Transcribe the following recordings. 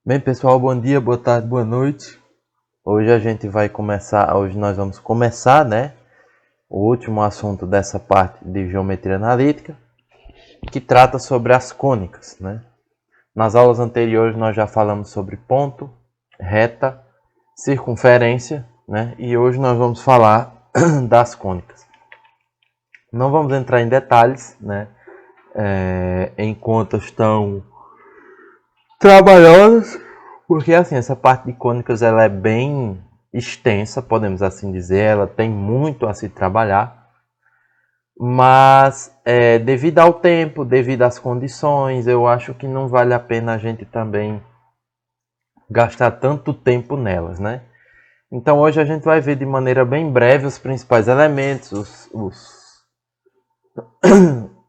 Bem, pessoal, bom dia, boa tarde, boa noite. Hoje nós vamos começar, né, o último assunto dessa parte de geometria analítica, que trata sobre as cônicas, né? Nas aulas anteriores nós já falamos sobre ponto, reta, circunferência, né? E hoje nós vamos falar das cônicas. Não vamos entrar em detalhes, né, em contas tão trabalhosas, porque assim, essa parte de cônicas ela é bem extensa, podemos assim dizer, ela tem muito a se trabalhar, mas devido ao tempo, devido às condições, eu acho que não vale a pena a gente também gastar tanto tempo nelas, né? Então hoje a gente vai ver de maneira bem breve os principais elementos,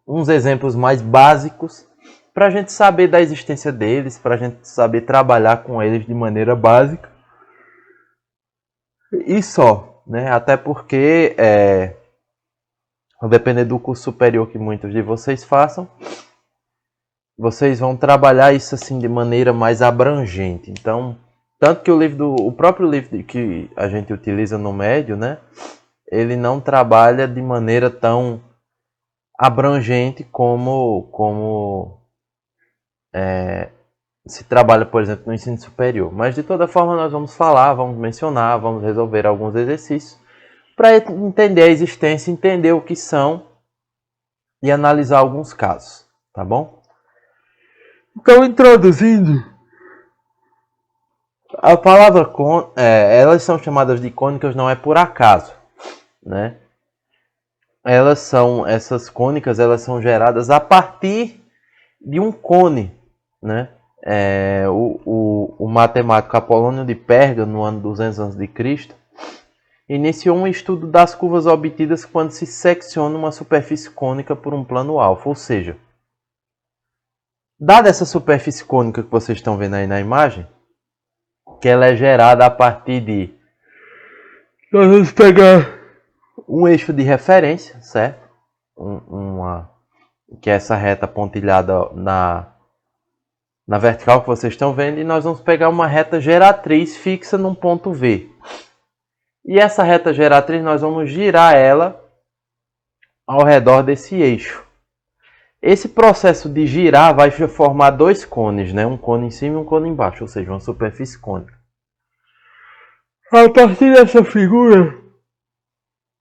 uns exemplos mais básicos, para a gente saber da existência deles, para a gente saber trabalhar com eles de maneira básica. E só, né? Até porque, dependendo do curso superior que muitos de vocês façam, vocês vão trabalhar isso assim de maneira mais abrangente. Então, tanto que o próprio livro que a gente utiliza no médio, né? Ele não trabalha de maneira tão abrangente como se trabalha, por exemplo, no ensino superior. Mas de toda forma nós vamos falar, vamos mencionar, vamos resolver alguns exercícios para entender a existência, entender o que são e analisar alguns casos, tá bom? Então, introduzindo, a palavra elas são chamadas de cônicas não é por acaso, né? Essas cônicas, elas são geradas a partir de um cone, né? O matemático Apolônio de Pérgamo, no ano 200 a.C., iniciou um estudo das curvas obtidas quando se secciona uma superfície cônica por um plano alfa, ou seja, dada essa superfície cônica que vocês estão vendo aí na imagem, que ela é gerada a partir de... Nós vamos pegar um eixo de referência, certo? Que é essa reta pontilhada na vertical que vocês estão vendo, e nós vamos pegar uma reta geratriz fixa num ponto V. E essa reta geratriz nós vamos girar ela ao redor desse eixo. Esse processo de girar vai formar dois cones, né? Um cone em cima e um cone embaixo, ou seja, uma superfície cônica. A partir dessa figura,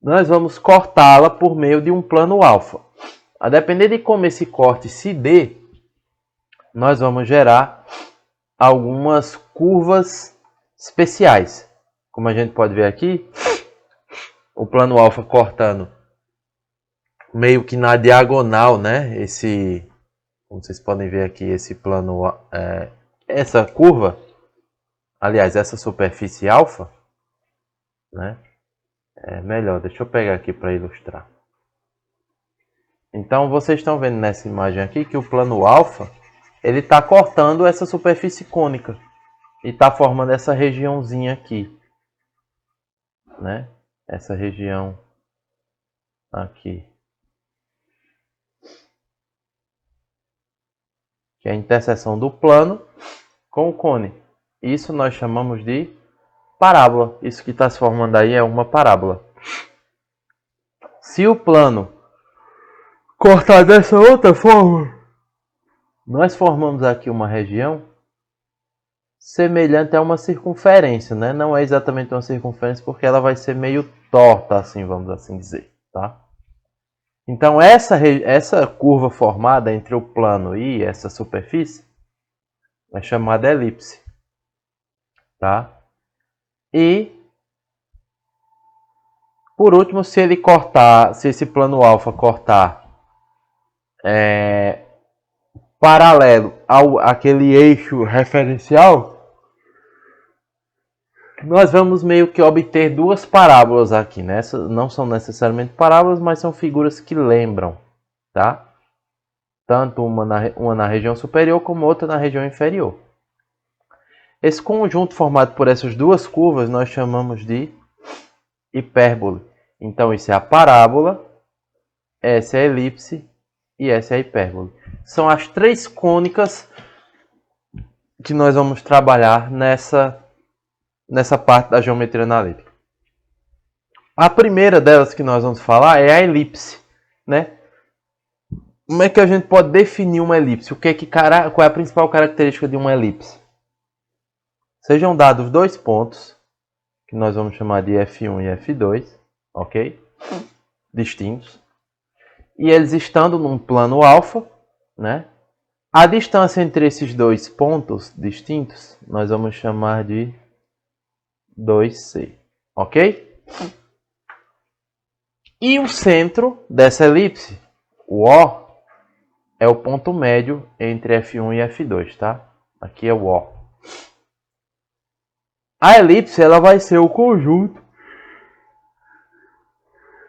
nós vamos cortá-la por meio de um plano alfa. A depender de como esse corte se dê, nós vamos gerar algumas curvas especiais. Como a gente pode ver aqui, o plano alfa cortando meio que na diagonal, né? Como vocês podem ver aqui, esse plano, essa curva, aliás, essa superfície alfa, né? Melhor, deixa eu pegar aqui para ilustrar. Então vocês estão vendo nessa imagem aqui que o plano alfa ele está cortando essa superfície cônica e está formando essa regiãozinha aqui, né? Essa região aqui, que é a interseção do plano com o cone. Isso nós chamamos de parábola. Isso que está se formando aí é uma parábola. Se o plano cortar dessa outra forma, nós formamos aqui uma região semelhante a uma circunferência, né? Não é exatamente uma circunferência porque ela vai ser meio torta, assim, vamos assim dizer, tá? Então essa curva formada entre o plano e essa superfície é chamada elipse, tá? E por último, se esse plano alfa cortar paralelo àquele eixo referencial, nós vamos meio que obter duas parábolas aqui, né? Não são necessariamente parábolas, mas são figuras que lembram, tá? Tanto uma na região superior como outra na região inferior. Esse conjunto formado por essas duas curvas nós chamamos de hipérbole. Então isso é a parábola, essa é a elipse e essa é a hipérbole. São as três cônicas que nós vamos trabalhar nessa parte da geometria analítica. A primeira delas que nós vamos falar é a elipse, né? Como é que a gente pode definir uma elipse? Qual é a principal característica de uma elipse? Sejam dados dois pontos, que nós vamos chamar de F1 e F2, ok? Distintos. E eles estando num plano alfa, né? A distância entre esses dois pontos distintos, nós vamos chamar de 2C, ok? E o centro dessa elipse, o O, é o ponto médio entre F1 e F2, tá? Aqui é o O. A elipse ela vai ser o conjunto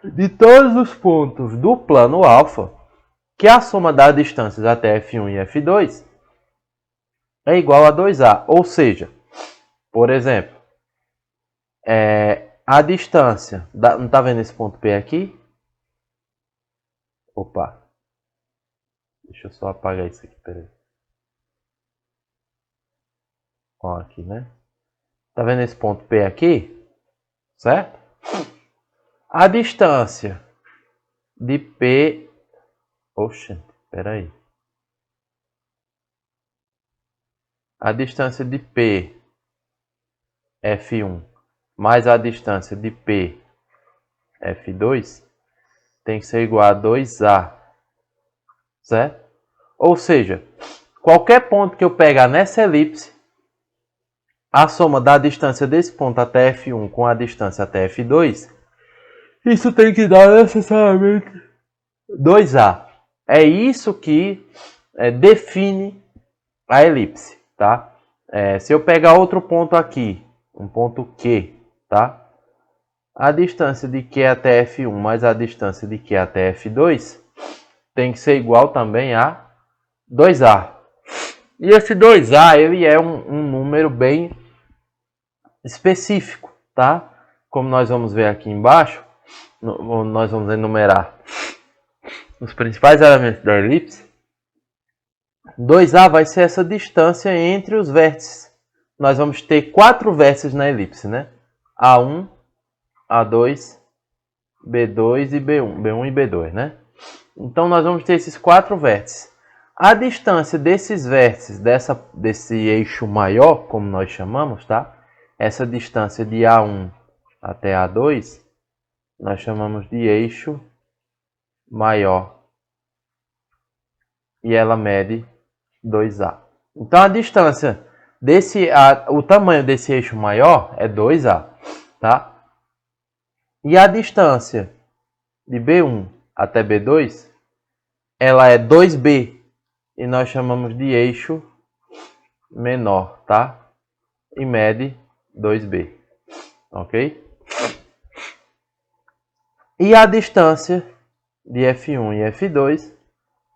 de todos os pontos do plano alfa, que a soma das distâncias até F1 e F2 é igual a 2A. Ou seja, por exemplo, a distância... Não está vendo esse ponto P aqui? Opa! Deixa eu só apagar isso aqui, peraí. Ó, aqui, né? Tá vendo esse ponto P aqui? Certo? A distância de P... Oxe, peraí. A distância de P, F1, mais a distância de P, F2, tem que ser igual a 2A. Certo? Ou seja, qualquer ponto que eu pegar nessa elipse, a soma da distância desse ponto até F1 com a distância até F2, isso tem que dar necessariamente 2A. É isso que define a elipse, tá? Se eu pegar outro ponto aqui, um ponto Q, tá? A distância de Q até F1 mais a distância de Q até F2 tem que ser igual também a 2A. E esse 2A ele é um número bem específico, tá? Como nós vamos ver aqui embaixo, nós vamos enumerar os principais elementos da elipse. 2A vai ser essa distância entre os vértices. Nós vamos ter 4 vértices na elipse, né? A1, A2, B2 e B1. B1 e B2, né? Então nós vamos ter esses 4 vértices. A distância desses vértices, desse eixo maior, como nós chamamos, tá? Essa distância de A1 até A2, nós chamamos de eixo maior. E ela mede 2A. Então a distância o tamanho desse eixo maior é 2A, tá? E a distância de B1 até B2, ela é 2B. E nós chamamos de eixo menor, tá? E mede 2B, ok? E a distância de F1 e F2,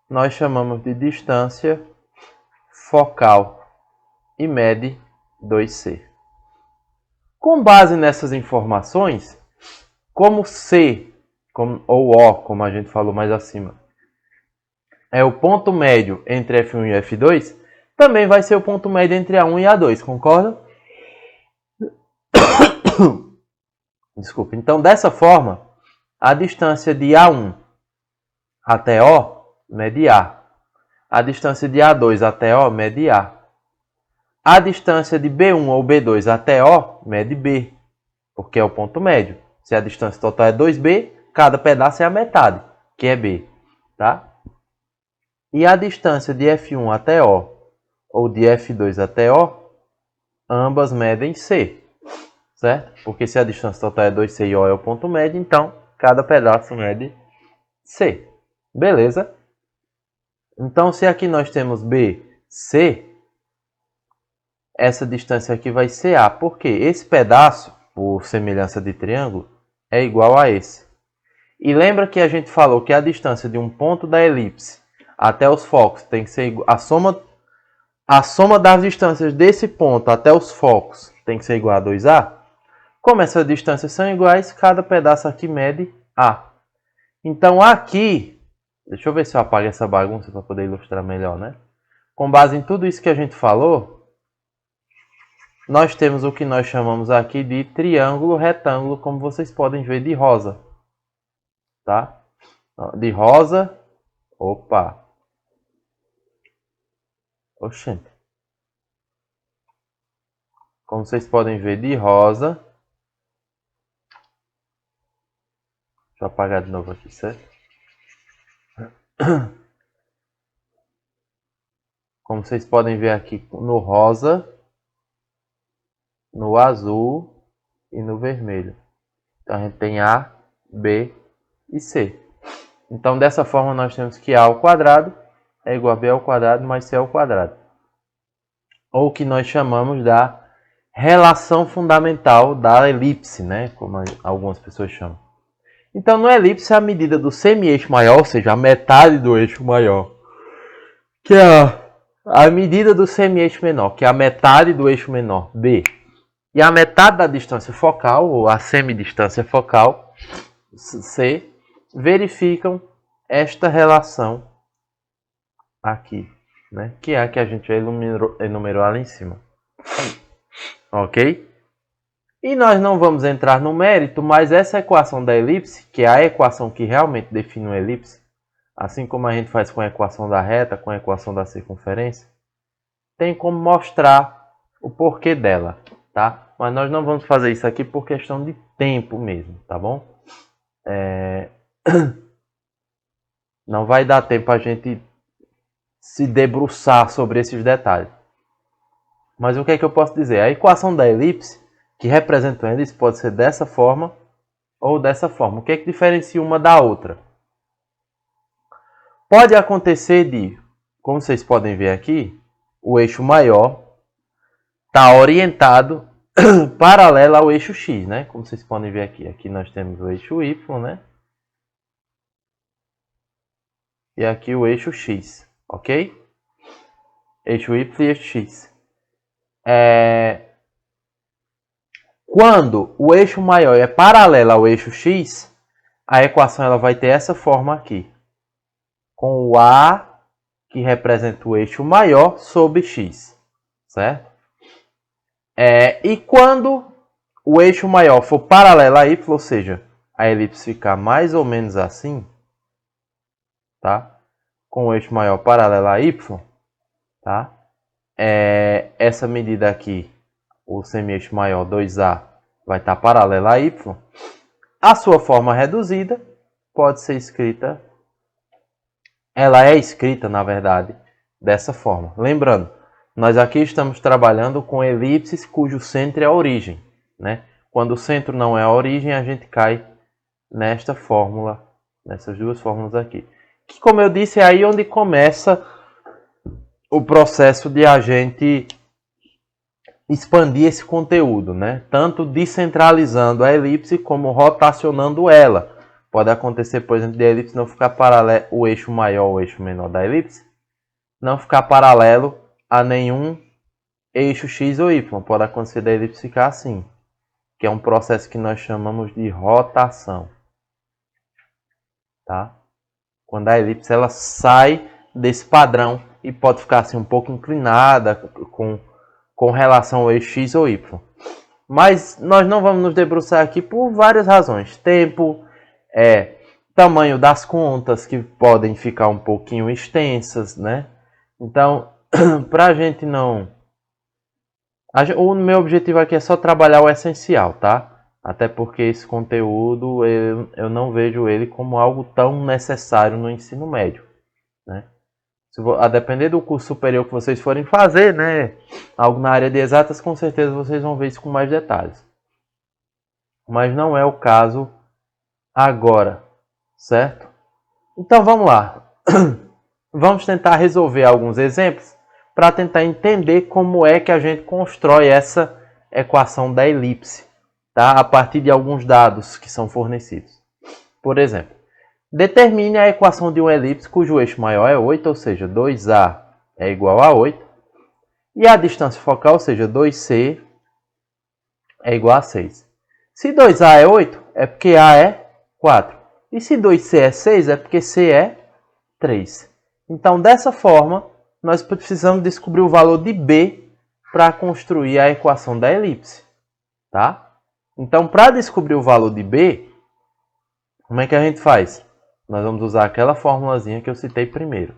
nós chamamos de distância focal e mede 2C. Com base nessas informações, como C, ou O, como a gente falou mais acima, é o ponto médio entre F1 e F2, também vai ser o ponto médio entre A1 e A2, concorda? Desculpa. Então, dessa forma, a distância de A1 até O mede A. A distância de A2 até O mede A. A distância de B1 ou B2 até O mede B, porque é o ponto médio. Se a distância total é 2B, cada pedaço é a metade, que é B, tá? E a distância de F1 até O ou de F2 até O, ambas medem C, certo? Porque se a distância total é 2C e O é o ponto médio, então cada pedaço mede C. Beleza? Então, se aqui nós temos B, C, essa distância aqui vai ser A. Por quê? Esse pedaço, por semelhança de triângulo, é igual a esse. E lembra que a gente falou que a distância de um ponto da elipse até os focos tem que ser igual. A soma das distâncias desse ponto até os focos tem que ser igual a 2A. Como essas distâncias são iguais, cada pedaço aqui mede A. Então aqui, deixa eu ver se eu apago essa bagunça para poder ilustrar melhor, né? Com base em tudo isso que a gente falou, nós temos o que nós chamamos aqui de triângulo retângulo, como vocês podem ver, de rosa. Tá? De rosa. Opa! Oxente. Como vocês podem ver, de rosa. Deixa eu apagar de novo aqui, certo? Como vocês podem ver aqui no rosa, no azul e no vermelho. Então a gente tem A, B e C. Então dessa forma nós temos que A ao quadrado é igual a B ao quadrado mais C ao quadrado. Ou o que nós chamamos da relação fundamental da elipse, né? Como algumas pessoas chamam. Então no elipse a medida do semi-eixo maior, ou seja, a metade do eixo maior, que é a medida do semi-eixo menor, que é a metade do eixo menor, B, e a metade da distância focal, ou a semidistância focal, C, verificam esta relação aqui, né? Que é a que a gente já enumerou ali em cima. Ok? E nós não vamos entrar no mérito, mas essa equação da elipse, que é a equação que realmente define uma elipse, assim como a gente faz com a equação da reta, com a equação da circunferência, tem como mostrar o porquê dela, tá? Mas nós não vamos fazer isso aqui por questão de tempo mesmo, tá bom? Não vai dar tempo a gente se debruçar sobre esses detalhes. Mas o que é que eu posso dizer? A equação da elipse, que representa uma elipse, pode ser dessa forma ou dessa forma. O que é que diferencia uma da outra? Pode acontecer de, como vocês podem ver aqui, o eixo maior está orientado paralelo ao eixo X, né? Como vocês podem ver aqui. Aqui nós temos o eixo Y, né? E aqui o eixo X, ok? Eixo Y e eixo X. Quando o eixo maior é paralelo ao eixo X, a equação ela vai ter essa forma aqui. Com o A, que representa o eixo maior, sobre X. Certo? E quando o eixo maior for paralelo a Y, ou seja, a elipse ficar mais ou menos assim, tá? Com o eixo maior paralelo a Y, tá? Essa medida aqui, o semi-eixo maior 2A, vai estar paralelo a Y. A sua forma reduzida pode ser escrita, ela é escrita, na verdade, dessa forma. Lembrando, nós aqui estamos trabalhando com elipses cujo centro é a origem, né? Quando o centro não é a origem, a gente cai nesta fórmula, nessas duas fórmulas aqui. Que, como eu disse, é aí onde começa o processo de a gente expandir esse conteúdo, né? Tanto descentralizando a elipse como rotacionando ela. Pode acontecer, por exemplo, de a elipse não ficar paralelo, o eixo maior ou o eixo menor da elipse, não ficar paralelo a nenhum eixo X ou Y. Pode acontecer da elipse ficar assim, que é um processo que nós chamamos de rotação. Tá? Quando a elipse ela sai desse padrão e pode ficar assim um pouco inclinada com relação ao eixo X ou Y. Mas nós não vamos nos debruçar aqui por várias razões. Tempo, tamanho das contas que podem ficar um pouquinho extensas, né? Então, para a gente não... O meu objetivo aqui é só trabalhar o essencial, tá? Até porque esse conteúdo eu não vejo ele como algo tão necessário no ensino médio, né? A depender do curso superior que vocês forem fazer, né? Algo na área de exatas, com certeza vocês vão ver isso com mais detalhes. Mas não é o caso agora, certo? Então vamos lá. Vamos tentar resolver alguns exemplos para tentar entender como é que a gente constrói essa equação da elipse, tá? A partir de alguns dados que são fornecidos. Por exemplo, determine a equação de uma elipse cujo eixo maior é 8, ou seja, 2A é igual a 8, e a distância focal, ou seja, 2C, é igual a 6. Se 2A é 8, é porque A é 4. E se 2C é 6, é porque C é 3. Então, dessa forma, nós precisamos descobrir o valor de B para construir a equação da elipse, tá? Então, para descobrir o valor de B, como é que a gente faz? Nós vamos usar aquela formulazinha que eu citei primeiro.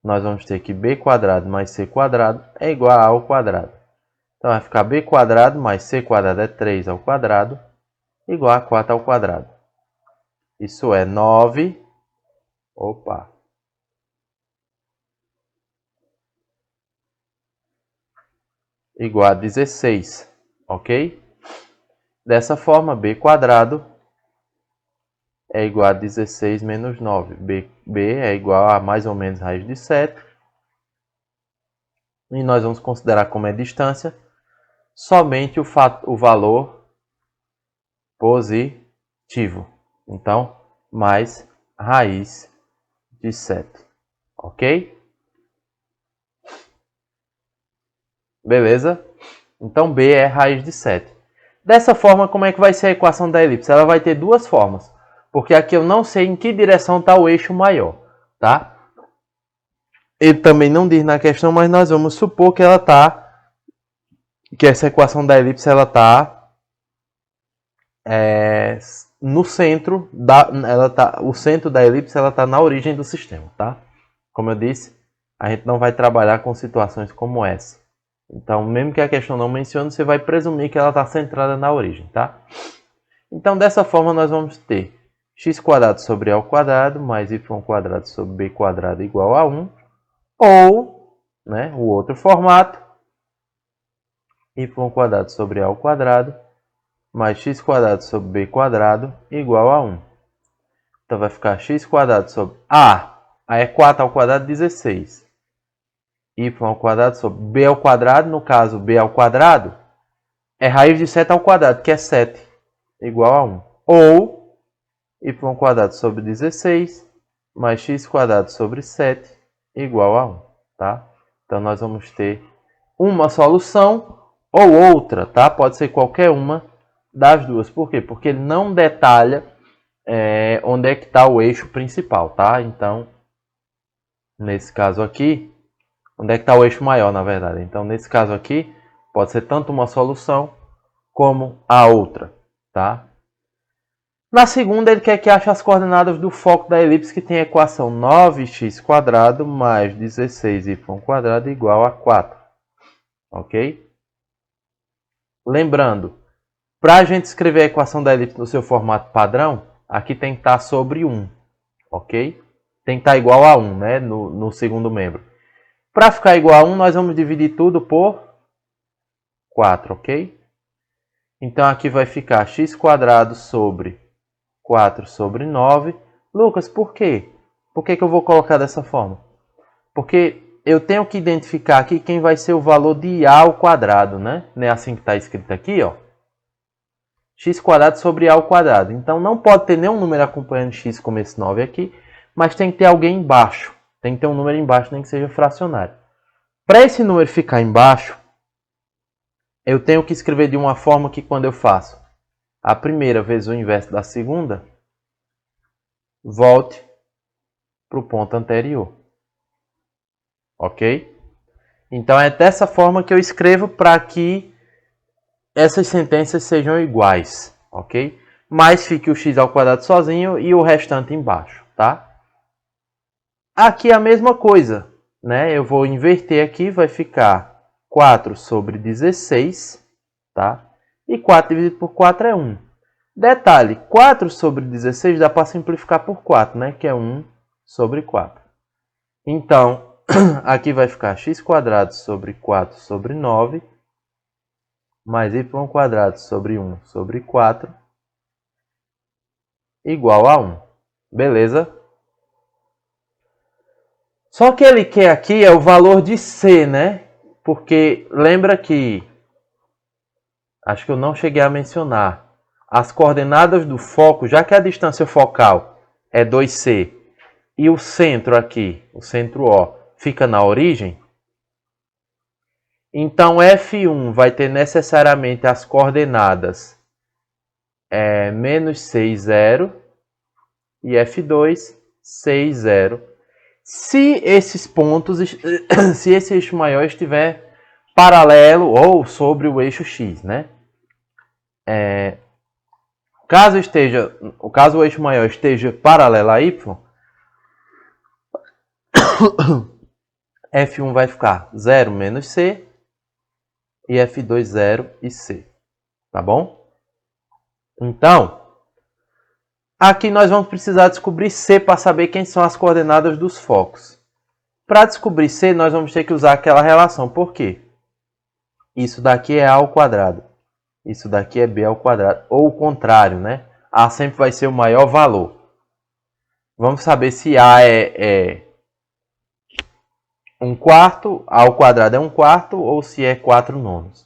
Nós vamos ter que b quadrado mais c quadrado é igual a ao quadrado. Então, vai ficar b quadrado mais c quadrado é 3 ao quadrado, igual a 4 ao quadrado. Isso é 9... Opa! Igual a 16, ok? Dessa forma, b quadrado é igual a 16 menos 9. B é igual a mais ou menos raiz de 7. E nós vamos considerar como é distância somente o valor positivo. Então, mais raiz de 7. Ok? Beleza? Então, B é raiz de 7. Dessa forma, como é que vai ser a equação da elipse? Ela vai ter duas formas. Porque aqui eu não sei em que direção está o eixo maior. Tá? Ele também não diz na questão, mas nós vamos supor que ela está... que essa equação da elipse ela está no centro o centro da elipse ela está na origem do sistema, tá? Como eu disse, a gente não vai trabalhar com situações como essa. Então, mesmo que a questão não mencione, você vai presumir que ela está centrada na origem, tá? Então, dessa forma, nós vamos ter x² sobre a ao quadrado mais y² sobre b quadrado igual a 1. Ou, né, o outro formato, y² sobre a ao quadrado mais x² sobre b quadrado igual a 1. Então, vai ficar x² sobre a é 4 ao quadrado, 16. Y² sobre b ao quadrado, no caso, b ao quadrado, é raiz de 7 ao quadrado, que é 7, igual a 1. Ou, y² sobre 16, mais x² sobre 7, igual a 1. Tá? Então, nós vamos ter uma solução ou outra, tá? Pode ser qualquer uma das duas. Por quê? Porque ele não detalha onde é que está o eixo principal, tá? Então, nesse caso aqui, onde é que está o eixo maior, na verdade. Então, nesse caso aqui, pode ser tanto uma solução como a outra, tá? Na segunda, ele quer que ache as coordenadas do foco da elipse, que tem a equação 9x² mais 16y² igual a 4. Ok? Lembrando, para a gente escrever a equação da elipse no seu formato padrão, aqui tem que estar sobre 1. Ok? Tem que estar igual a 1, né? No segundo membro. Para ficar igual a 1, nós vamos dividir tudo por 4, ok? Então, aqui vai ficar x² sobre 4 sobre 9. Lucas, por quê? Por que eu vou colocar dessa forma? Porque eu tenho que identificar aqui quem vai ser o valor de a ao quadrado, né? Não é assim que está escrito aqui, ó. x² sobre a ao quadrado. Então, não pode ter nenhum número acompanhando x como esse 9 aqui, mas tem que ter alguém embaixo. Tem que ter um número embaixo, nem que seja fracionário. Para esse número ficar embaixo, eu tenho que escrever de uma forma que quando eu faço a primeira vezes o inverso da segunda, volte para o ponto anterior. Ok? Então é dessa forma que eu escrevo para que essas sentenças sejam iguais. Ok? Mas fique o x² sozinho e o restante embaixo. Tá? Aqui é a mesma coisa. Né? Eu vou inverter aqui, vai ficar 4 sobre 16. Tá? E 4 dividido por 4 é 1. Detalhe, 4 sobre 16 dá para simplificar por 4, né? Que é 1 sobre 4. Então, aqui vai ficar x² sobre 4 sobre 9, mais y² sobre 1 sobre 4, igual a 1. Beleza? Só que ele quer aqui é o valor de C, né? Porque lembra que, acho que eu não cheguei a mencionar, as coordenadas do foco, já que a distância focal é 2C e o centro aqui, o centro O, fica na origem, então F1 vai ter necessariamente as coordenadas menos 6, 0 e F2, 6, 0. Se esses pontos, se esse eixo maior estiver paralelo ou sobre o eixo x, né? Caso o eixo maior esteja paralelo a y, F1 vai ficar 0 menos C e F2 0 e C, tá bom? Então, aqui nós vamos precisar descobrir C para saber quem são as coordenadas dos focos. Para descobrir C, nós vamos ter que usar aquela relação. Por quê? Isso daqui é A ao quadrado. Isso daqui é B ao quadrado. Ou o contrário, né? A sempre vai ser o maior valor. Vamos saber se A é 1/4, A ao quadrado é 1/4 ou se é 4/9.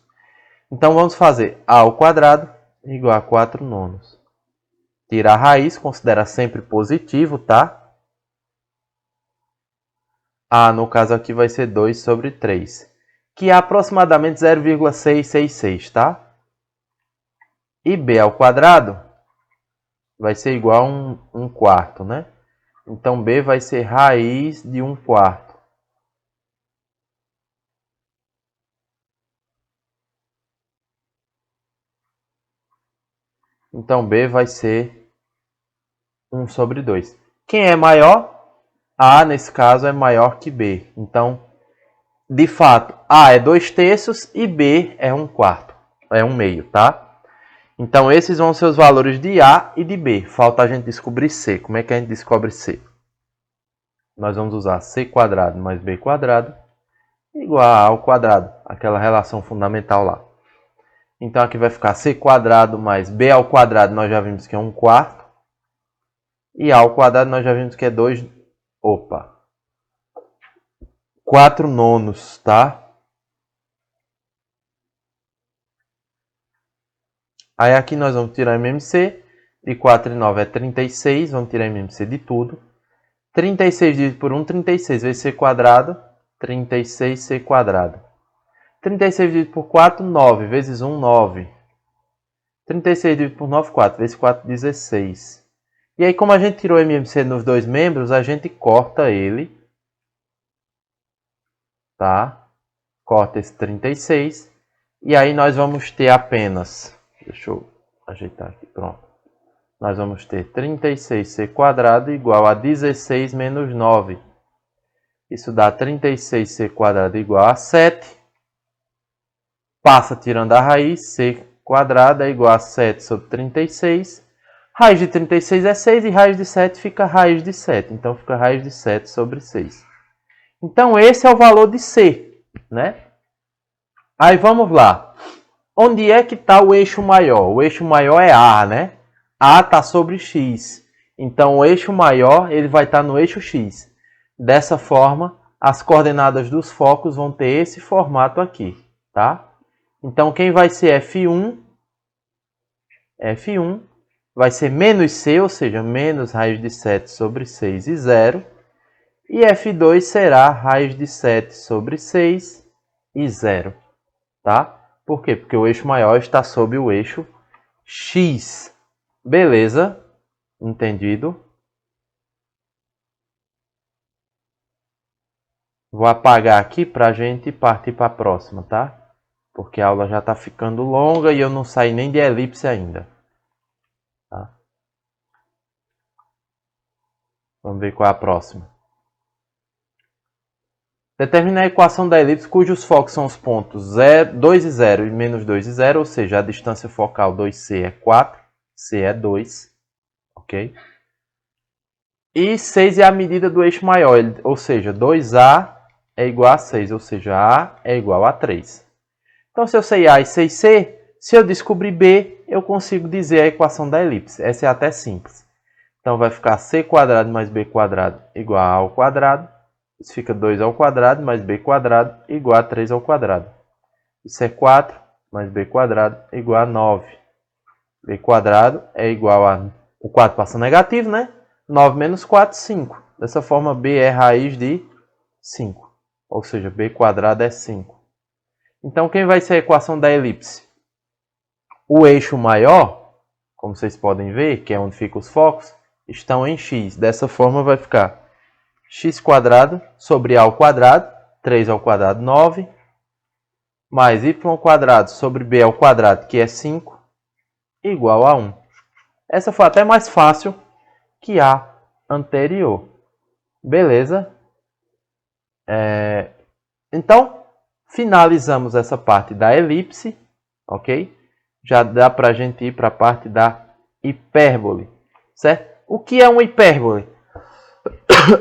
Então vamos fazer A ao quadrado igual a 4/9. Tirar a raiz, considera sempre positivo, tá? A, no caso aqui, vai ser 2 sobre 3. Que é aproximadamente 0,666, tá? E B ao quadrado vai ser igual a 1/4, né? Então B vai ser raiz de 1/4. Então B vai ser 1 sobre 2. Quem é maior? A, nesse caso, é maior que B. Então, de fato, A é 2/3 e B é 1/4. É 1/2, tá? Então, esses vão ser os valores de A e de B. Falta a gente descobrir C. Como é que a gente descobre C? Nós vamos usar C² mais B² igual a ao quadrado. Aquela relação fundamental lá. Então, aqui vai ficar C² mais B ao quadrado. Nós já vimos que é 1/4. E A ao quadrado nós já vimos que é 4/9, tá? Aí aqui nós vamos tirar MMC. De 4 e 9 é 36. Vamos tirar MMC de tudo. 36 dividido por 1, 36 vezes C². 36C². 36 dividido por 4, 9. Vezes 1, 9. 36 dividido por 9, 4. Vezes 4, 16. E aí, como a gente tirou MMC nos dois membros, a gente corta ele. Tá? Corta esse 36. E aí nós vamos ter apenas... Deixa eu ajeitar aqui, pronto. Nós vamos ter 36C² igual a 16 menos 9. Isso dá 36C² igual a 7. Passa tirando a raiz, C² é igual a 7 sobre 36. Raiz de 36 é 6 e raiz de 7 fica raiz de 7. Então fica raiz de 7 sobre 6. Então esse é o valor de C, né? Aí vamos lá. Onde é que está o eixo maior? O eixo maior é A, né? A está sobre X. Então o eixo maior ele vai estar no eixo X. Dessa forma, as coordenadas dos focos vão ter esse formato aqui, tá? Então quem vai ser F1 vai ser menos C, ou seja, menos raiz de 7 sobre 6 e 0. E F2 será raiz de 7 sobre 6 e 0, tá? Por quê? Porque o eixo maior está sob o eixo X. Beleza? Entendido? Vou apagar aqui para a gente partir para a próxima, tá? Porque a aula já está ficando longa e eu não saí nem de elipse ainda. Tá? Vamos ver qual é a próxima. Determinar a equação da elipse cujos focos são os pontos 2 e 0 e menos 2 e 0, ou seja, a distância focal 2C é 4, C é 2, ok? E 6 é a medida do eixo maior, ou seja, 2A é igual a 6, ou seja, A é igual a 3. Então, se eu sei A e sei C, se eu descobrir B, eu consigo dizer a equação da elipse. Essa é até simples. Então, vai ficar C² mais B² igual a A ao quadrado. Isso fica 2 ao quadrado mais B² igual a 3 ao quadrado. Isso é 4 mais B² igual a 9. B² é igual a... O 4 passa negativo, né? 9 menos 4, 5. Dessa forma, B é raiz de 5. Ou seja, B² é 5. Então, quem vai ser a equação da elipse? O eixo maior, como vocês podem ver, que é onde ficam os focos, estão em X. Dessa forma, vai ficar x² sobre A ao quadrado, 3 ao quadrado, 9. mais y² sobre b ao quadrado, que é 5, igual a 1. Essa foi até mais fácil que a anterior. Beleza? Então, finalizamos essa parte da elipse, ok? Já dá para a gente ir para a parte da hipérbole, certo? O que é uma hipérbole?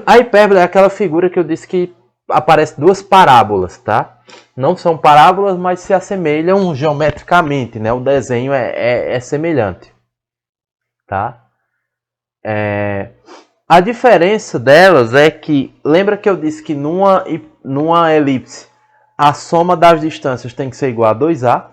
A hipérbole é aquela figura que eu disse que aparece duas parábolas, tá? Não são parábolas, mas se assemelham geometricamente, né? O desenho é semelhante, tá? A diferença delas é que, lembra que eu disse que numa elipse a soma das distâncias tem que ser igual a 2a?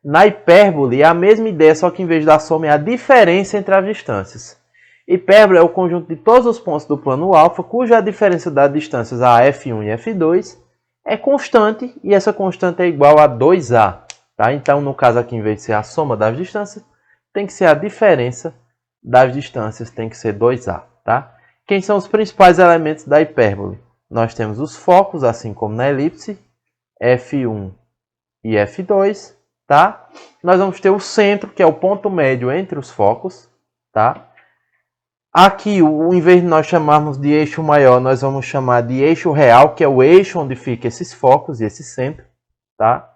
Na hipérbole é a mesma ideia, só que em vez da soma é a diferença entre as distâncias. Hipérbole é o conjunto de todos os pontos do plano alfa, cuja diferença das distâncias a f1 e f2 é constante, e essa constante é igual a 2a. Tá? Então, no caso aqui, em vez de ser a soma das distâncias, tem que ser a diferença das distâncias, tem que ser 2a. Tá? Quem são os principais elementos da hipérbole? Nós temos os focos, assim como na elipse, f1 e f2. Tá? Nós vamos ter o centro, que é o ponto médio entre os focos. Tá? Aqui, em vez de nós chamarmos de eixo maior, nós vamos chamar de eixo real, que é o eixo onde ficam esses focos e esse centro. Tá?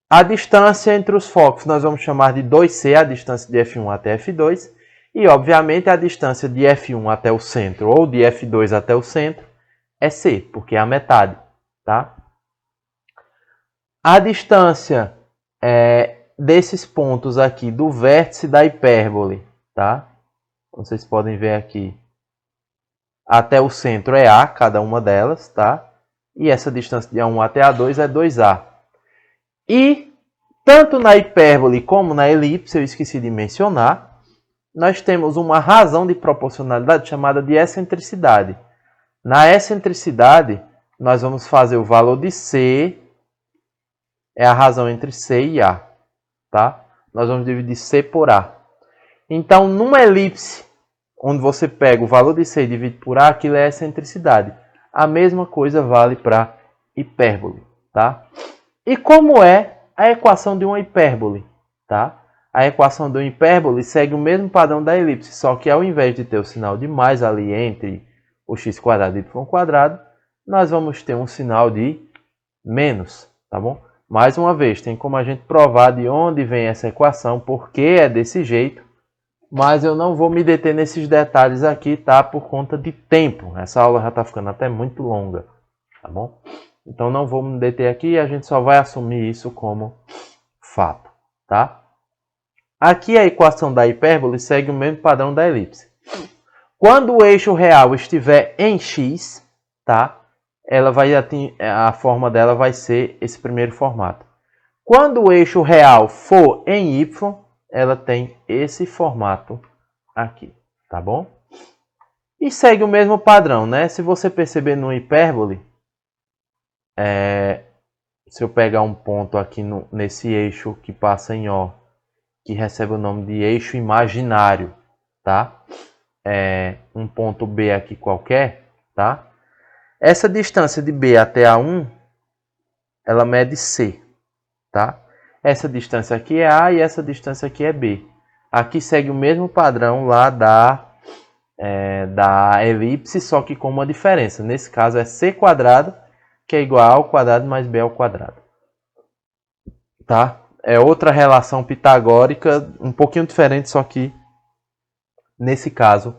A distância entre os focos nós vamos chamar de 2c, a distância de f1 até f2. E, obviamente, a distância de f1 até o centro ou de f2 até o centro é c, porque é a metade. Tá? A distância desses pontos aqui do vértice da hipérbole, tá? Vocês podem ver aqui, até o centro é a, cada uma delas, tá? E essa distância de A1 até A2 é 2a. E, tanto na hipérbole como na elipse, eu esqueci de mencionar, nós temos uma razão de proporcionalidade chamada de excentricidade. Na excentricidade, nós vamos fazer o valor de C, é a razão entre C e A. Tá? Nós vamos dividir C por A. Então, numa elipse, onde você pega o valor de C e divide por A, aquilo é excentricidade. A mesma coisa vale para hipérbole. Tá? E como é a equação de uma hipérbole? Tá? A equação de uma hipérbole segue o mesmo padrão da elipse, só que ao invés de ter o sinal de mais ali entre o x² e o y², nós vamos ter um sinal de menos. Tá bom? Mais uma vez, tem como a gente provar de onde vem essa equação, porque é desse jeito, mas eu não vou me deter nesses detalhes aqui, tá? Por conta de tempo. Essa aula já está ficando até muito longa, tá bom? Então não vou me deter aqui, a gente só vai assumir isso como fato, tá? Aqui a equação da hipérbole segue o mesmo padrão da elipse. Quando o eixo real estiver em x, tá? A forma dela vai ser esse primeiro formato. Quando o eixo real for em y, ela tem esse formato aqui, tá bom? E segue o mesmo padrão, né? Se você perceber no hipérbole, se eu pegar um ponto aqui nesse eixo que passa em O, que recebe o nome de eixo imaginário, tá? Um ponto B aqui qualquer, tá? Essa distância de B até A1, ela mede C, tá? Essa distância aqui é A e essa distância aqui é B. Aqui segue o mesmo padrão lá da elipse, só que com uma diferença. Nesse caso é C², que é igual a ao quadrado mais B ao quadrado. Tá? É outra relação pitagórica, um pouquinho diferente, só que nesse caso,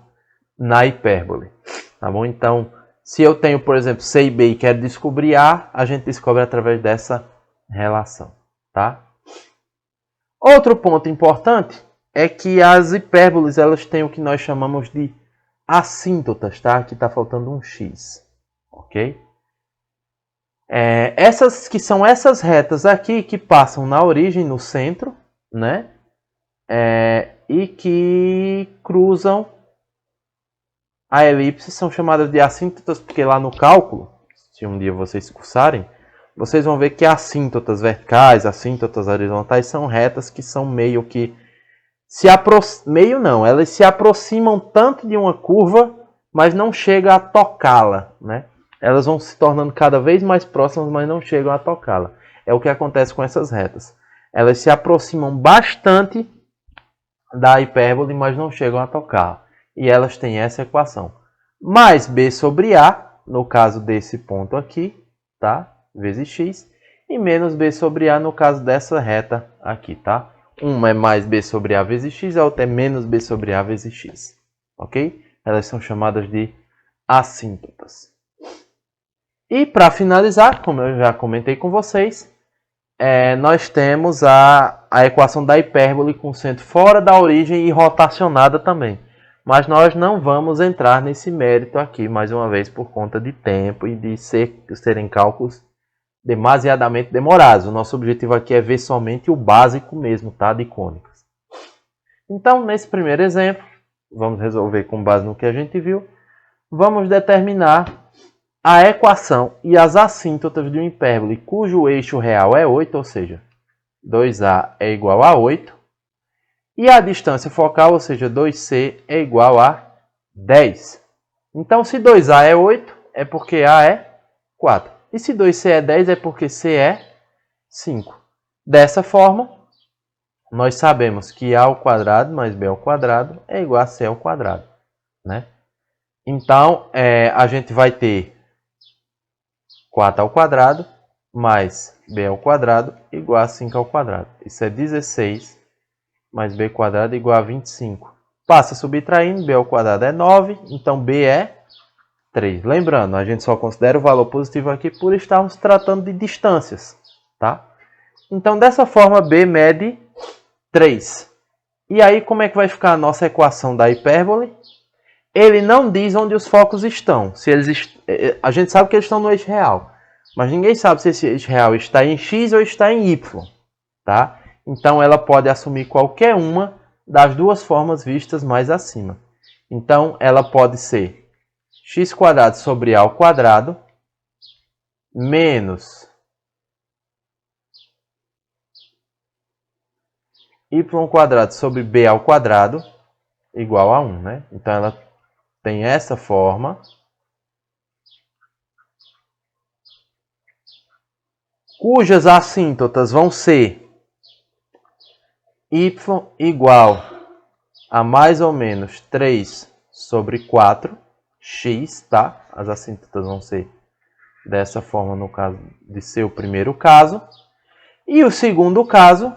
na hipérbole. Tá bom? Então, se eu tenho, por exemplo, C e B e quero descobrir A gente descobre através dessa relação. Tá? Outro ponto importante é que as hipérboles elas têm o que nós chamamos de assíntotas. Tá? Aqui está faltando um X. Ok? São essas retas aqui que passam na origem, no centro, né? E que cruzam a elipse, são chamadas de assíntotas, porque lá no cálculo, se um dia vocês cursarem, vocês vão ver que assíntotas verticais, assíntotas horizontais são retas que são meio que elas se aproximam tanto de uma curva, mas não chegam a tocá-la, né? Elas vão se tornando cada vez mais próximas, mas não chegam a tocá-la. é o que acontece com essas retas. Elas se aproximam bastante da hipérbole, mas não chegam a tocar. E elas têm essa equação. Mais b sobre a, no caso desse ponto aqui, tá? Vezes x. E menos b sobre a no caso dessa reta aqui, tá? Uma é mais b sobre a vezes x, a outra é menos b sobre a vezes x. Ok? Elas são chamadas de assíntotas. E para finalizar, como eu já comentei com vocês, nós temos a equação da hipérbole com centro fora da origem e rotacionada também. Mas nós não vamos entrar nesse mérito aqui, mais uma vez, por conta de tempo e de serem cálculos demasiadamente demorados. O nosso objetivo aqui é ver somente o básico mesmo, tá? De cônicas. Então, nesse primeiro exemplo, vamos resolver com base no que a gente viu. Vamos determinar a equação e as assíntotas de uma hipérbole cujo eixo real é 8, ou seja, 2a é igual a 8. E a distância focal, ou seja, 2c, é igual a 10. Então, se 2a é 8, é porque a é 4. E se 2c é 10, é porque c é 5. Dessa forma, nós sabemos que a ao quadrado mais b ao quadrado é igual a c ao quadrado, né? Então, a gente vai ter 4 ao quadrado mais b ao quadrado igual a 5 ao quadrado. Isso é 16 mais b quadrado igual a 25. Passa subtraindo, b ao quadrado é 9, então b é 3. Lembrando, a gente só considera o valor positivo aqui por estarmos tratando de distâncias, tá? Então, dessa forma, b mede 3. E aí, como é que vai ficar a nossa equação da hipérbole? Ele não diz onde os focos estão. Se eles a gente sabe que eles estão no eixo real, mas ninguém sabe se esse eixo real está em x ou está em y, tá? Então, ela pode assumir qualquer uma das duas formas vistas mais acima. Então, ela pode ser x² sobre a ao quadrado menos y² sobre b ao quadrado igual a 1, né? Então, ela tem essa forma, cujas assíntotas vão ser y igual a mais ou menos 3 sobre 4, x, tá? As assíntotas vão ser dessa forma no caso de ser o primeiro caso. E o segundo caso,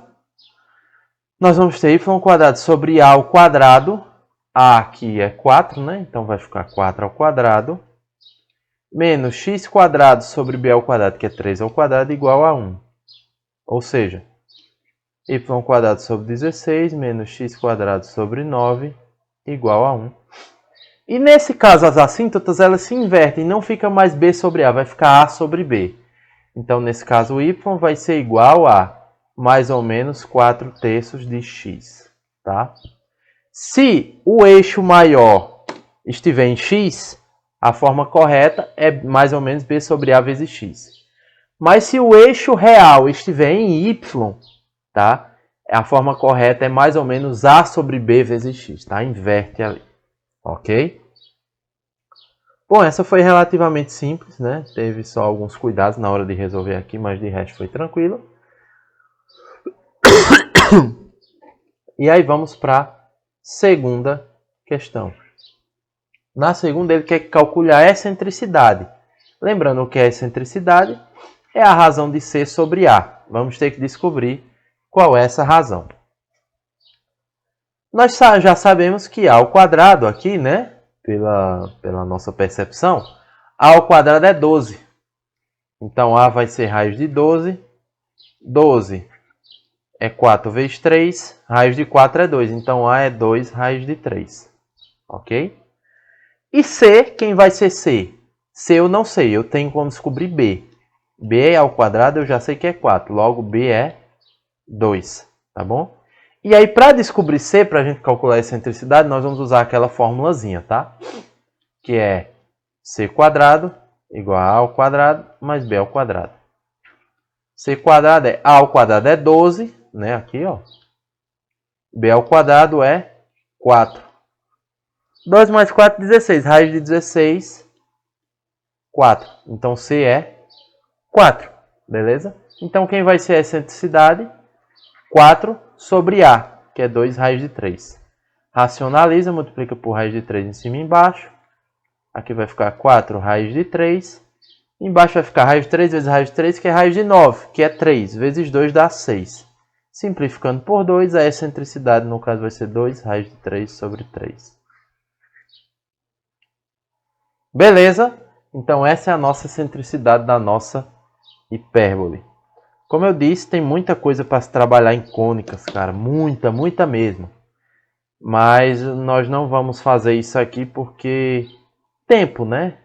nós vamos ter y² sobre a ao quadrado. A aqui é 4, né? Então vai ficar 4 ao quadrado. Menos x² sobre b ao quadrado, que é 3 ao quadrado, igual a 1. Ou seja, y² sobre 16 menos x² sobre 9 igual a 1. E nesse caso, as assíntotas elas se invertem. Não fica mais b sobre a, vai ficar a sobre b. Então, nesse caso, o y vai ser igual a mais ou menos 4/3 de x. Tá? Se o eixo maior estiver em x, a forma correta é mais ou menos b sobre a vezes x. Mas se o eixo real estiver em y, tá? A forma correta é mais ou menos a sobre b vezes x. Tá? Inverte ali. Ok? Bom, essa foi relativamente simples, né? Teve só alguns cuidados na hora de resolver aqui, mas de resto foi tranquilo. E aí vamos para a segunda questão. Na segunda, ele quer calcular a excentricidade. Lembrando o que é excentricidade? É a razão de C sobre A. Vamos ter que descobrir qual é essa razão. Nós já sabemos que A ao quadrado aqui, né? Pela nossa percepção, A ao quadrado é 12. Então, A vai ser raiz de 12. 12 é 4 vezes 3. Raiz de 4 é 2. Então, A é 2 raiz de 3. Ok? E C, quem vai ser C? C eu não sei, eu tenho como descobrir B. B ao quadrado eu já sei que é 4, logo B é 2, tá bom? E aí, para descobrir C, para a gente calcular a excentricidade, nós vamos usar aquela formulazinha, tá? Que é C² igual a A ao quadrado mais B ao quadrado. C² é A ao quadrado é 12, né? Aqui, ó. B ao quadrado é 4. 2 mais 4, 16. Raiz de 16, 4. Então, C é 4. Beleza? Então, quem vai ser a excentricidade? 4 sobre A, que é 2 raiz de 3. Racionaliza, multiplica por raiz de 3 em cima e embaixo. Aqui vai ficar 4 raiz de 3. Embaixo vai ficar raiz de 3 vezes raiz de 3, que é raiz de 9, que é 3 vezes 2 dá 6. Simplificando por 2, a excentricidade no caso vai ser 2 raiz de 3 sobre 3. Beleza? Então essa é a nossa excentricidade da nossa hipérbole. Como eu disse, tem muita coisa para se trabalhar em cônicas, cara. Muita, muita mesmo. Mas nós não vamos fazer isso aqui porque... tempo, né?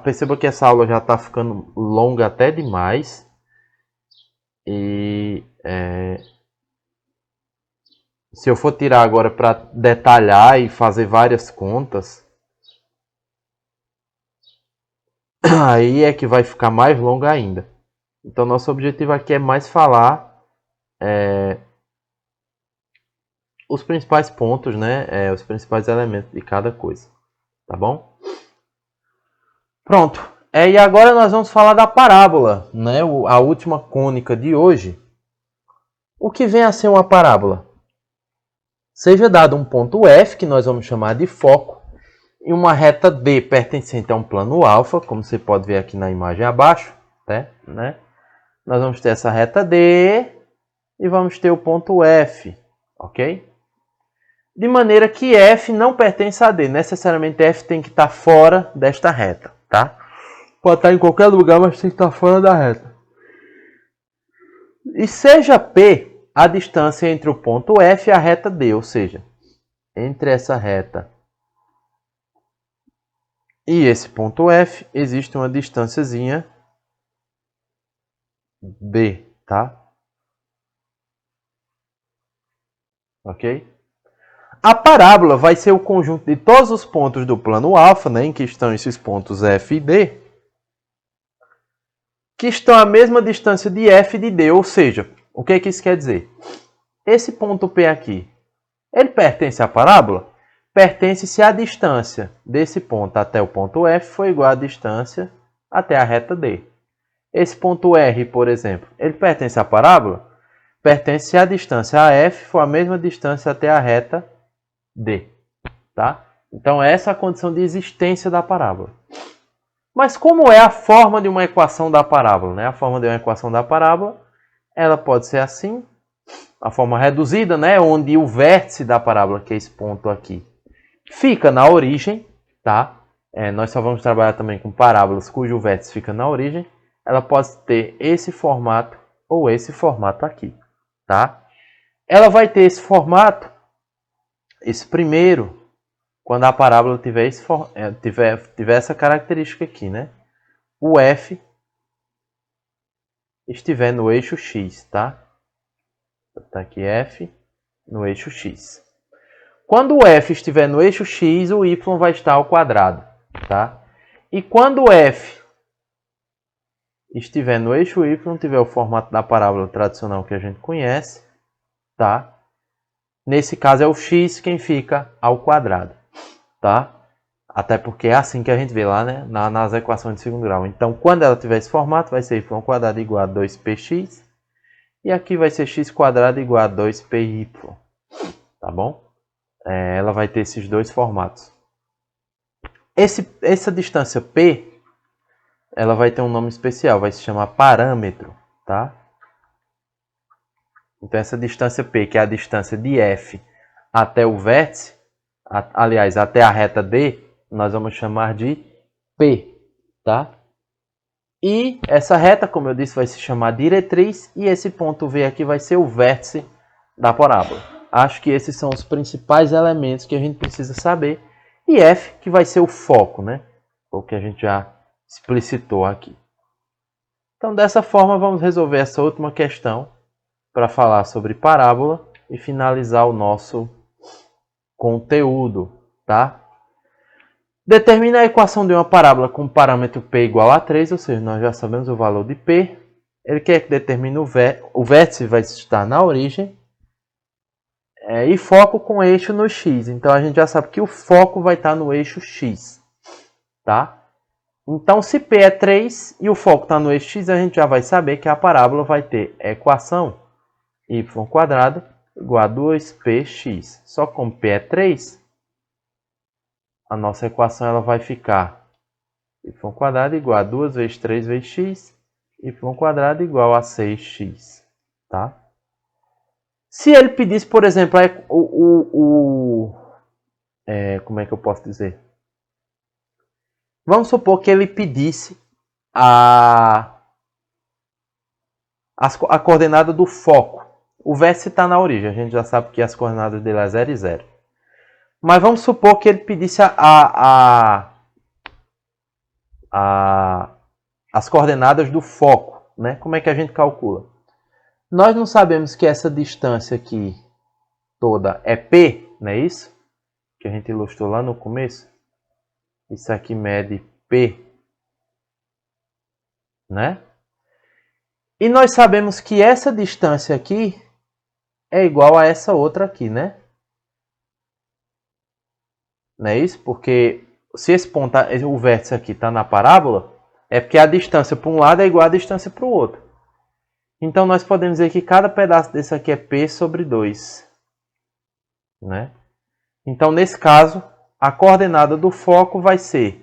Perceba que essa aula já está ficando longa até demais. E se eu for tirar agora para detalhar e fazer várias contas, aí é que vai ficar mais longa ainda. Então nosso objetivo aqui é mais falar os principais pontos, né? Os principais elementos de cada coisa. Tá bom? Pronto. E agora nós vamos falar da parábola, né? A última cônica de hoje. O que vem a ser uma parábola? Seja dado um ponto F, que nós vamos chamar de foco, e uma reta D pertencente a um plano alfa, como você pode ver aqui na imagem abaixo, né? Nós vamos ter essa reta D e vamos ter o ponto F, ok? De maneira que F não pertence a D, necessariamente F tem que estar fora desta reta, tá? Pode estar em qualquer lugar, mas tem que estar fora da reta. E seja P a distância entre o ponto F e a reta D, ou seja, entre essa reta e esse ponto F existe uma distânciazinha B, tá? Ok? A parábola vai ser o conjunto de todos os pontos do plano alfa, né, em que estão esses pontos F e D, que estão à mesma distância de F e de D, ou seja, o que isso quer dizer? Esse ponto P aqui, ele pertence à parábola? Pertence se a distância desse ponto até o ponto F for igual à distância até a reta D. Esse ponto R, por exemplo, ele pertence à parábola? Pertence se a distância AF for a mesma distância até a reta D. Tá? Então essa é a condição de existência da parábola. Mas como é a forma de uma equação da parábola? Né? A forma de uma equação da parábola, ela pode ser assim, a forma reduzida, né? Onde o vértice da parábola, que é esse ponto aqui, fica na origem. Tá? Nós só vamos trabalhar também com parábolas cujo vértice fica na origem. Ela pode ter esse formato ou esse formato aqui. Tá? Ela vai ter esse formato, esse primeiro, quando a parábola tiver essa característica aqui, né? O F estiver no eixo X, tá? Tá aqui F no eixo X. Quando o F estiver no eixo X, o Y vai estar ao quadrado, tá? E quando o F estiver no eixo Y, tiver o formato da parábola tradicional que a gente conhece, tá? Nesse caso é o X quem fica ao quadrado, tá? Até porque é assim que a gente vê lá, né? Nas equações de segundo grau. Então, quando ela tiver esse formato, vai ser y ao quadrado igual a 2px. E aqui vai ser x quadrado igual a 2py. Tá bom? Ela vai ter esses dois formatos. Essa distância P, ela vai ter um nome especial. Vai se chamar parâmetro, tá? Então, essa distância P, que é a distância de F até o vértice, aliás, até a reta D, nós vamos chamar de P, tá? E essa reta, como eu disse, vai se chamar diretriz, e esse ponto V aqui vai ser o vértice da parábola. Acho que esses são os principais elementos que a gente precisa saber. E F, que vai ser o foco, né? O que a gente já explicitou aqui. Então, dessa forma, vamos resolver essa última questão para falar sobre parábola e finalizar o nosso conteúdo, tá? Determina a equação de uma parábola com parâmetro P igual a 3, ou seja, nós já sabemos o valor de P. Ele quer que determine o vértice vai estar na origem e foco com eixo no X. Então a gente já sabe que o foco vai estar no eixo X, tá? Então, se P é 3 e o foco está no eixo x, a gente já vai saber que a parábola vai ter equação y² igual a 2px. Só que como P é 3, a nossa equação ela vai ficar y² igual a 2 vezes 3 vezes x, y² igual a 6x. Tá? Se ele pedisse, por exemplo, como é que eu posso dizer? Vamos supor que ele pedisse a coordenada do foco. O vértice está na origem, a gente já sabe que as coordenadas dele é 0 e 0. Mas vamos supor que ele pedisse as coordenadas do foco. Né? Como é que a gente calcula? Nós não sabemos que essa distância aqui toda é P, não é isso? Que a gente ilustrou lá no começo. Isso aqui mede P. Né? E nós sabemos que essa distância aqui é igual a essa outra aqui, né? Não é isso? Porque se esse ponto, o vértice aqui está na parábola, é porque a distância para um lado é igual à distância para o outro. Então, nós podemos dizer que cada pedaço desse aqui é P sobre 2. Né? Então, nesse caso, a coordenada do foco vai ser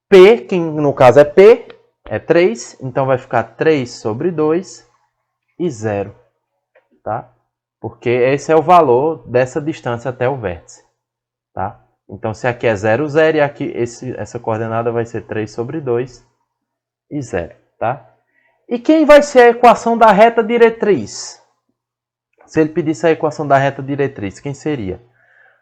P, que no caso é P, é 3. Então, vai ficar 3 sobre 2 e 0. Tá? Porque esse é o valor dessa distância até o vértice. Tá? Então, se aqui é 0, 0, e aqui essa coordenada vai ser 3 sobre 2 e 0. Tá? E quem vai ser a equação da reta diretriz? Se ele pedisse a equação da reta diretriz, quem seria?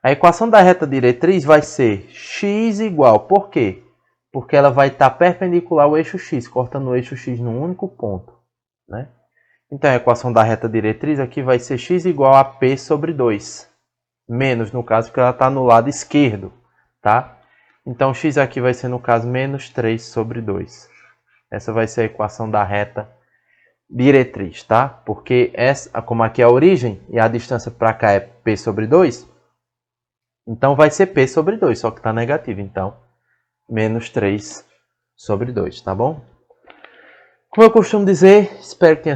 A equação da reta diretriz vai ser x igual. Por quê? Porque ela vai estar perpendicular ao eixo x, cortando o eixo x num único ponto. Né? Então, a equação da reta diretriz aqui vai ser x igual a P sobre 2. Menos, no caso, porque ela está no lado esquerdo. Tá? Então, x aqui vai ser, no caso, menos 3 sobre 2. Essa vai ser a equação da reta diretriz, tá? Porque essa, como aqui é a origem e a distância para cá é P sobre 2, então vai ser P sobre 2, só que está negativo. Então, menos 3 sobre 2, tá bom? Como eu costumo dizer, espero que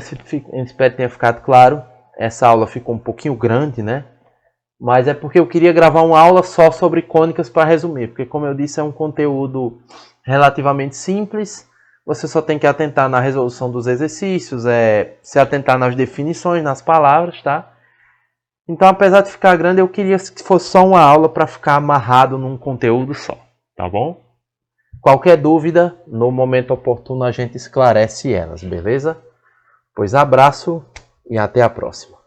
tenha ficado claro. Essa aula ficou um pouquinho grande, né? Mas é porque eu queria gravar uma aula só sobre cônicas para resumir. Porque, como eu disse, é um conteúdo relativamente simples. Você só tem que atentar na resolução dos exercícios, se atentar nas definições, nas palavras, tá? Então, apesar de ficar grande, eu queria que fosse só uma aula para ficar amarrado num conteúdo só, tá bom? Qualquer dúvida, no momento oportuno a gente esclarece elas, beleza? Pois abraço e até a próxima.